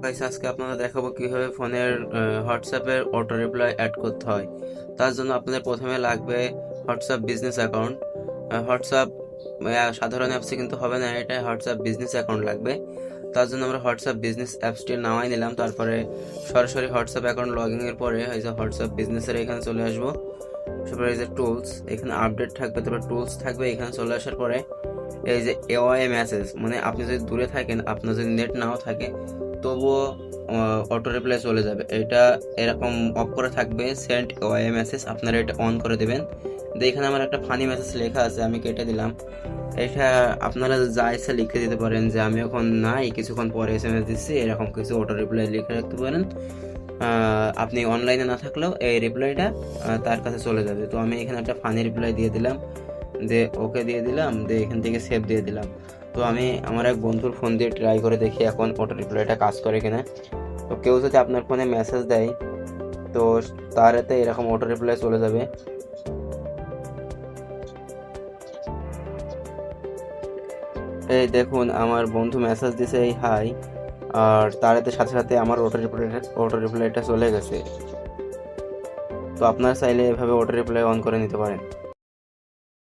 Guys আজকে আপনাদের দেখাবো কিভাবে ফোনের হোয়াটসঅ্যাপের অটো রিপ্লাই অ্যাড করতে হয়। তার জন্য আপনাদের প্রথমে লাগবে হোয়াটসঅ্যাপ বিজনেস অ্যাকাউন্ট। হোয়াটসঅ্যাপ সাধারণ অ্যাপসে কিন্তু হবে না, এটা হোয়াটসঅ্যাপ বিজনেস অ্যাকাউন্ট লাগবে। তার জন্য আমরা হোয়াটসঅ্যাপ বিজনেস অ্যাপসটি নামাই নিলাম, তারপরে সরাসরি হোয়াটসঅ্যাপ অ্যাকাউন্ট লগ ইনের পরে এই যে হোয়াটসঅ্যাপ বিজনেসের এখানে চলে আসবো। তারপরে এই যে টুলস, এখানে আপডেট থাকবে, তারপরে টুলস থাকবে। এখানে চলে আসার পরে এই যে এওয়াই মেসেজ, মানে আপনি যদি দূরে থাকেন, আপনার যদি নেট নাও থাকে তবুও অটো রিপ্লাই চলে যাবে। এটা এরকম অফ করে থাকবে, সেন্ড ওয়াই মেসেজ, আপনারা এটা অন করে দেবেন। এখানে আমার একটা ফানি মেসেজ লেখা আছে, আমি কেটে দিলাম। এটা আপনারা যা ইচ্ছা লিখে দিতে পারেন যে আমি এখন নাই, কিছুক্ষণ পরে SMS দিচ্ছি, এরকম কিছু অটো রিপ্লাই লিখে রাখতে পারেন। আপনি অনলাইনে না থাকলেও এই রিপ্লাইটা তার কাছে চলে যাবে। তো আমি এখানে একটা ফানি রিপ্লাই দিয়ে দিলাম, ওকে দিয়ে দিলাম, এখান থেকে সেভ দিয়ে দিলাম। তো আমি আমার এক বন্ধুর ফোন দিয়ে ট্রাই করে দেখি এখন অটো রিপ্লাইটা কাজ করে কিনা। তো কেউ যদি আপনার ফোনে মেসেজ দেয় তো তার এতে এরকম অটো রিপ্লাই চলে যাবে। এই দেখুন, আমার বন্ধু মেসেজ দিছে এই হাই, আর তার এতে সাথে সাথে আমার অটো রিপ্লাইটা চলে গেছে। তো আপনারা চাইলে এভাবে অটো রিপ্লাই অন করে নিতে পারেন।